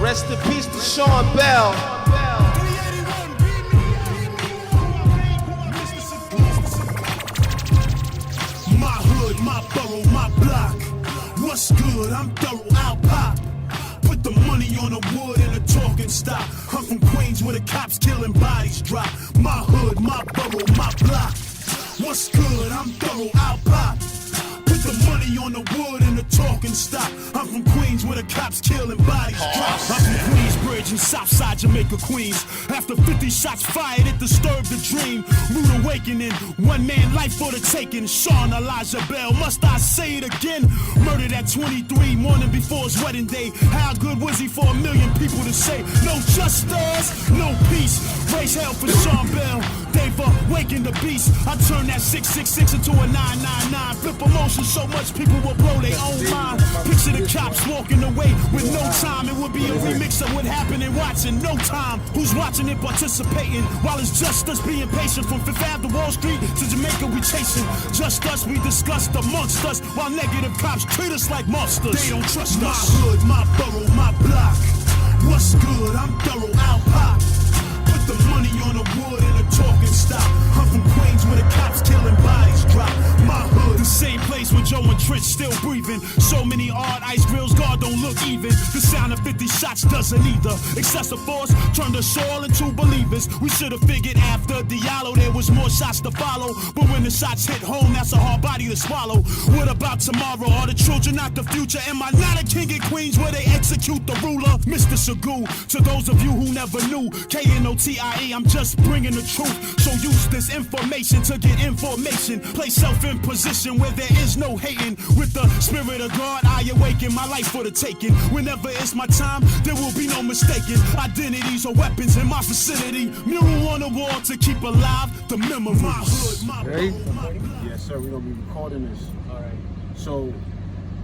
Rest in peace to Sean Bell. My hood, my borough, my block. What's good? I'm thorough, I'll pop. Put the money on the wood and the talking stock. I'm from Queens where the cops killing bodies drop. My hood, my borough, my block. What's good? I'm thorough, I'll pop. Put the money on the wood and the talking stock. I'm from Queens where the cops killing bodies drop. I'm from Queensbridge and Southside Jamaica, Queens. After 50 shots fired, it disturbed the dream. Rude awakening, one man life for the taking. Sean Elijah Bell, must I say it again? Murdered at 23, morning before his wedding day. How good was he for a million people to say? No justice, no peace. Raise hell for Sean Bell. They've awakened the beast. I turn that 666 into a 999. Flip emotion so much people will blow their own mind. Picture the cops walking away with no time. It would be a remix of what happened and watching. No time. Who's watching and participating? While it's just us being patient. From Fifth Ave to Wall Street to Jamaica we chasing. Just us, we discussed amongst us. While negative cops treat us like monsters. They don't trust us. My hood, my borough, my block. What's good? I'm thorough, I'll pop. Put the money on the wood and the talking stop. I'm from Queens where the cops killing bodies drop. My hood, the same place where Joe and Trent still breathing. So many odd ice grills, God don't look even. The sound of 50 shots doesn't either. Excessive force turned us all into believers. We should have figured after Diallo there was more shots to follow. But when the shots hit home, that's a hard body to swallow. What about tomorrow? Are the children not the future? Am I not a king in Queens where they execute the ruler? Mr. Shagoo, to those of you who never knew, K-N-O-T-I-E, I'm just bringing the truth. So use this information to get information. Place self in position where there is no hating. With the spirit of God, I awaken my life for the taking. Whenever it's my time, there will be no mistaking. Identities or weapons in my vicinity. Mural on the wall to keep alive the memories. My hood, my Ready? Yes, sir. We're gonna be recording this. All right. So,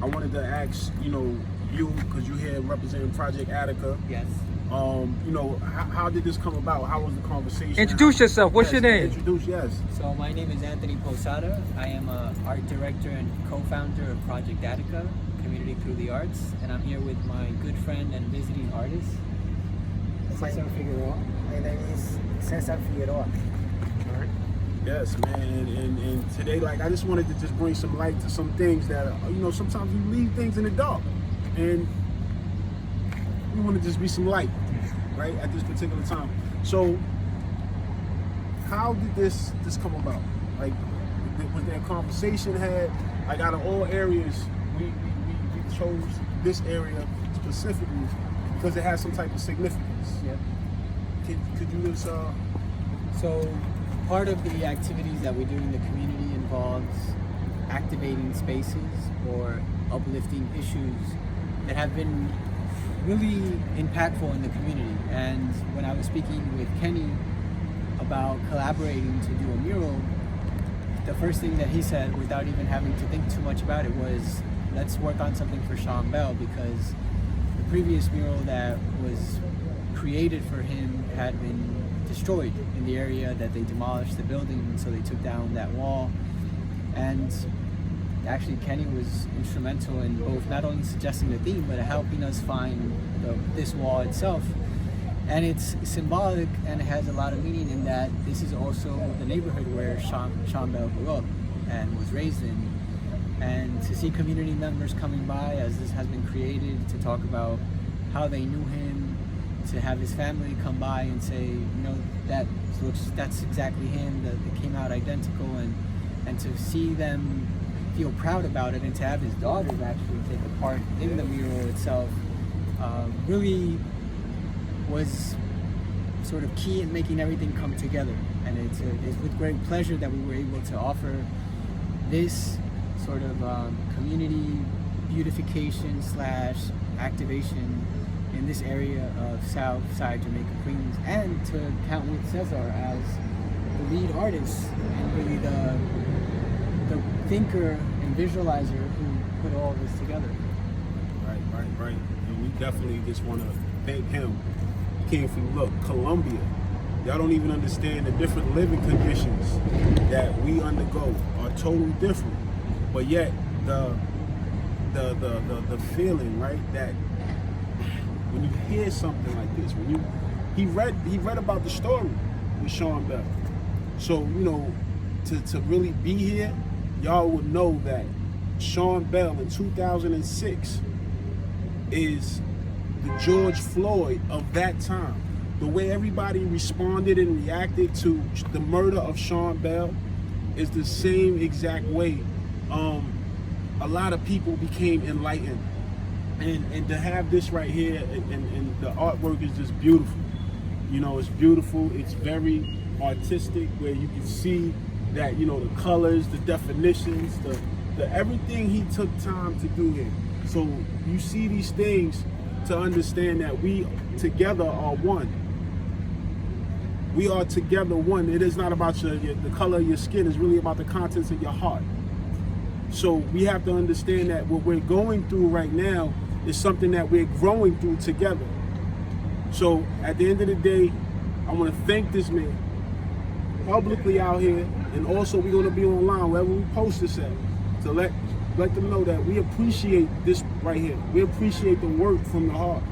I wanted to ask, you, because you're here representing Project Attica. Yes. How did this come about? How was the conversation? Introduce yourself. What's your name? Introduce, yes. So my name is Anthony Posada. I am an art director and co-founder of Project Attica, Community Through the Arts, and I'm here with my good friend and visiting artist, Cesar Figueroa. My name is Cesar Figueroa. Yes, man. And today, I just wanted to just bring some light to some things that, sometimes we leave things in the dark. And we want to just be some light, right, at this particular time. So, how did this come about? Was there a conversation had? Out of all areas, we chose this area specifically because it has some type of significance. Yeah. Could you just So part of the activities that we do in the community involves activating spaces or uplifting issues that have been really impactful in the community. And when I was speaking with Kenny about collaborating to do a mural, the first thing that he said, without even having to think too much about it, was let's work on something for Sean Bell, because the previous mural that was created for him had been destroyed in the area that they demolished the building, and so they took down that wall. And actually Kenny was instrumental in both not only suggesting the theme, but helping us find this wall itself. And it's symbolic and it has a lot of meaning in that this is also the neighborhood where Sean Bell grew up and was raised in. And to see community members coming by as this has been created to talk about how they knew him, to have his family come by and say, that's exactly him, that came out identical, and to see them feel proud about it, and to have his daughters actually take a part in the mural itself really was sort of key in making everything come together. And it's with great pleasure that we were able to offer this sort of community beautification / activation in this area of South Side Jamaica, Queens, and to count with Cesar as the lead artist and really the thinker and visualizer who put all of this together. Right. And we definitely just want to thank him. He came from, Colombia. Y'all don't even understand the different living conditions that we undergo are totally different. But yet the feeling, right, that when you hear something like this, when he read about the story with Sean Bell. So, you know, to really be here, y'all would know that Sean Bell in 2006 is the George Floyd of that time. The way everybody responded and reacted to the murder of Sean Bell is the same exact way a lot of people became enlightened. And to have this right here, and the artwork is just beautiful. You know, it's beautiful. It's very artistic, where you can see that, you know, the colors, the definitions, the everything he took time to do here. So you see these things to understand that we together are one. We are together one. It is not about the color of your skin. It's really about the contents of your heart. So we have to understand that what we're going through right now is something that we're growing through together. So at the end of the day, I want to thank this man publicly out here, and also we're going to be online wherever we post this at, to let them know that we appreciate this right here. We appreciate the work from the heart,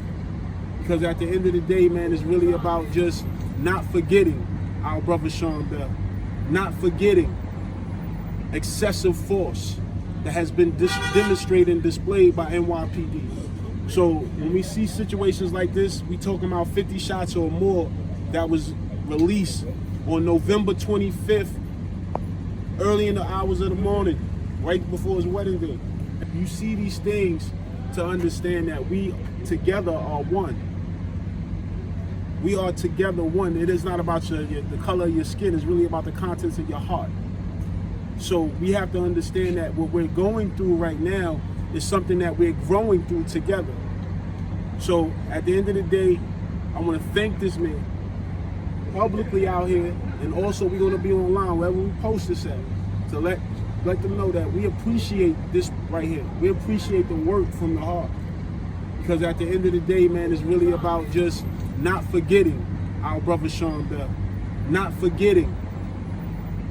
because at the end of the day, man, it's really about just not forgetting our brother Sean Bell, not forgetting excessive force that has been demonstrated and displayed by NYPD. So when we see situations like this, we talking about 50 shots or more that was released on November 25th, early in the hours of the morning, right before his wedding day. You see these things to understand that we together are one. We are together one. It is not about the color of your skin. It's really about the contents of your heart. So we have to understand that what we're going through right now is something that we're growing through together. So at the end of the day, I want to thank this man publicly out here, and also we're going to be online wherever we post this at, to let them know that we appreciate this right here. We appreciate the work from the heart, because at the end of the day, man, it's really about just not forgetting our brother Sean Bell, not forgetting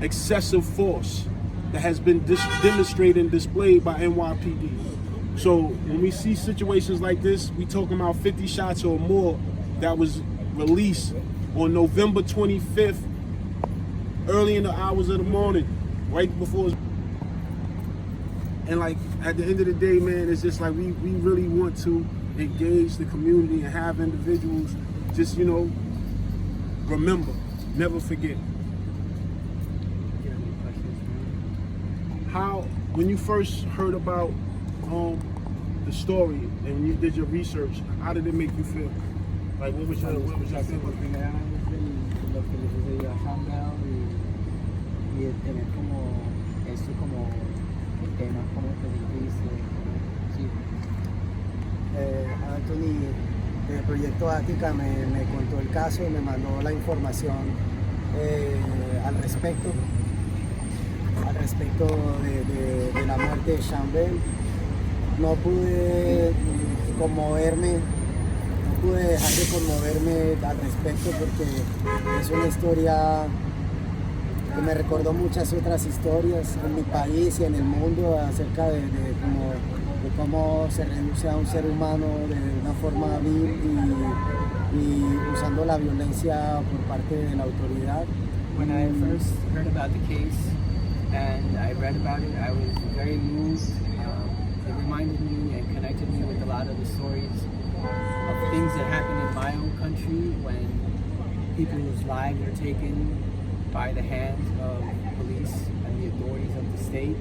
excessive force that has been demonstrated and displayed by NYPD. So when we see situations like this, we talking about 50 shots or more that was released on November 25th, early in the hours of the morning, right before his... And like, at the end of the day, man, it's just like we really want to engage the community and have individuals just, you know, remember, never forget. How, when you first heard about the story and when you did your research, how did it make you feel? Like, what was your feeling? Por primera vez lo que le sucedió a Sean Bell y el tener como esto como el tema como te dijiste. Sí. Anthony del proyecto Ática me contó el caso y me mandó la información al respecto de la muerte de Sean Bell. No pude conmoverme, no pude dejar de conmoverme al respecto, porque es una historia que me recordó muchas otras historias en mi país y en el mundo acerca de cómo se reduce a un ser humano de una forma vil y usando la violencia por parte de la autoridad. When I first heard about the case and I read about it, I was very moved. It reminded me and connected me with a lot of the stories of things that happen in my own country when people's lives are taken by the hands of police and the authorities of the state.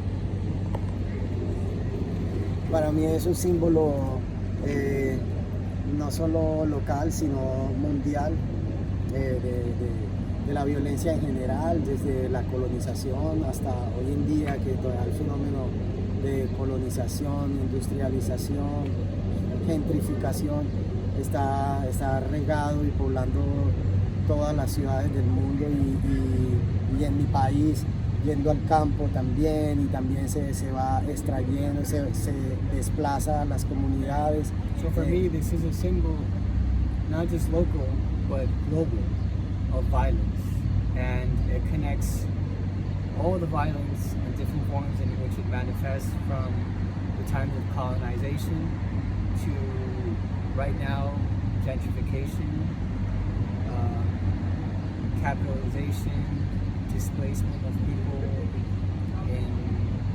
Para mí es un símbolo no solo local, sino mundial de la violencia en general, desde la colonización hasta hoy en día, que todavía el fenómeno de colonización, industrialización, gentrificación está regado y poblando todas las ciudades del mundo, y en mi país, yendo al campo también, y también se va extrayendo, se desplaza a las comunidades. So for me, this is a symbol, not just local, but global, of violence. And it connects all the violence and different forms in which it manifests, from the times of colonization to right now gentrification, capitalization, displacement of people in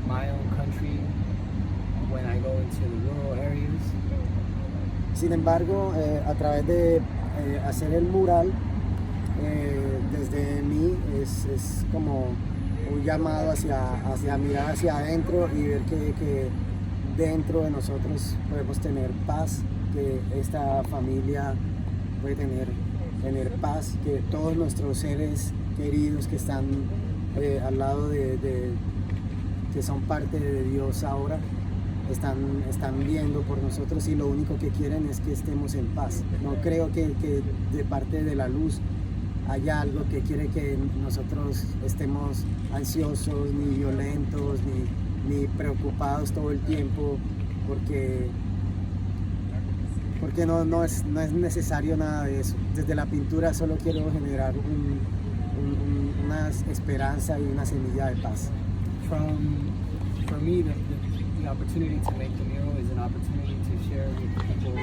my own country when I go into the rural areas. Sin embargo, a través de hacer el mural, desde mí es como un llamado hacia mirar hacia adentro y ver que dentro de nosotros podemos tener paz, que esta familia puede tener paz, que todos nuestros seres queridos que están al lado que son parte de Dios ahora, están viendo por nosotros y lo único que quieren es que estemos en paz. No creo que de parte de la luz haya algo que quiere que nosotros estemos ansiosos, ni violentos, ni preocupados todo el tiempo, porque no es necesario nada de eso. Desde la pintura solo quiero generar una esperanza y una semilla de paz. For me, the opportunity to make the mural is an opportunity to share with people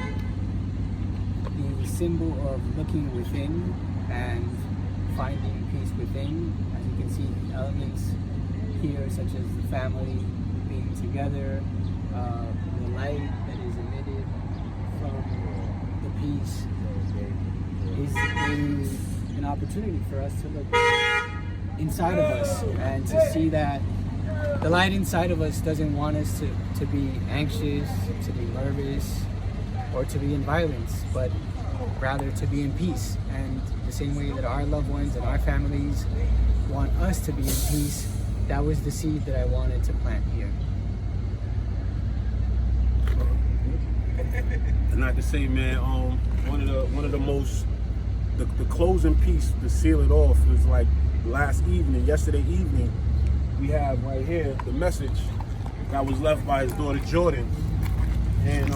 the symbol of looking within and finding peace within. As you can see, elements here such as the family being together, the light that is emitted from the piece is an opportunity for us to look inside of us and to see that the light inside of us doesn't want us to be anxious, to be nervous, or to be in violence, but rather to be in peace. And the same way that our loved ones and our families want us to be in peace, that was the seed that I wanted to plant here. And like to say, man, one of the most, the closing piece to seal it off was like yesterday evening, we have right here the message that was left by his daughter Jordan, and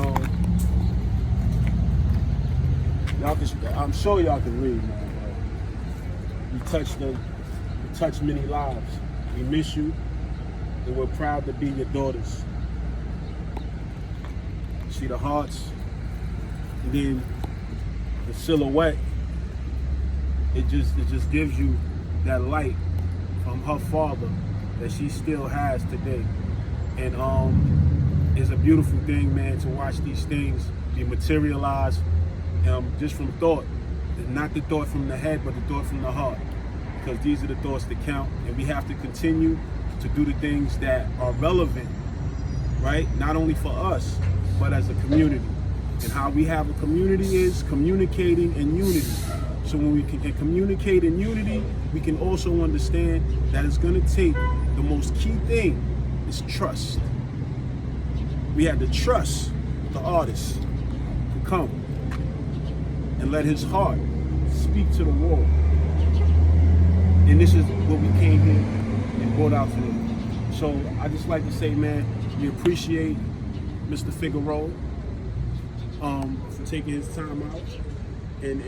I'm sure y'all can read, man. You touched many lives. We miss you, and we're proud to be your daughters. See the hearts, and then the silhouette. It just gives you that light from her father that she still has today. And it's a beautiful thing, man, to watch these things be materialized just from thought. And not the thought from the head, but the thought from the heart. Because these are the thoughts that count. And we have to continue to do the things that are relevant, right? Not only for us, but as a community. And how we have a community is communicating in unity. So when we can communicate in unity, we can also understand that it's going to take the most key thing is trust. We had to trust the artist to come and let his heart speak to the wall. And this is what we came here and brought out today. So I just like to say, man, we appreciate Mr. Figueroa for taking his time out and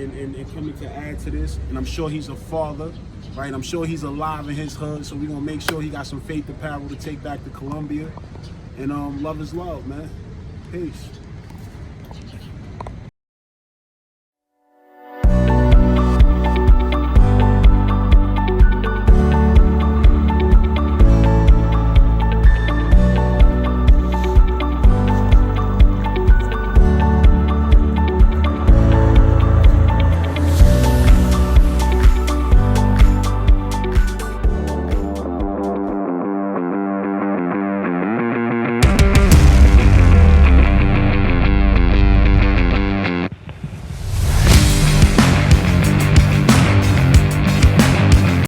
coming to add to this. And I'm sure he's a father, right? I'm sure he's alive in his hood, so we're gonna make sure he got some faith apparel to take back to Colombia. And love is love, man. Peace.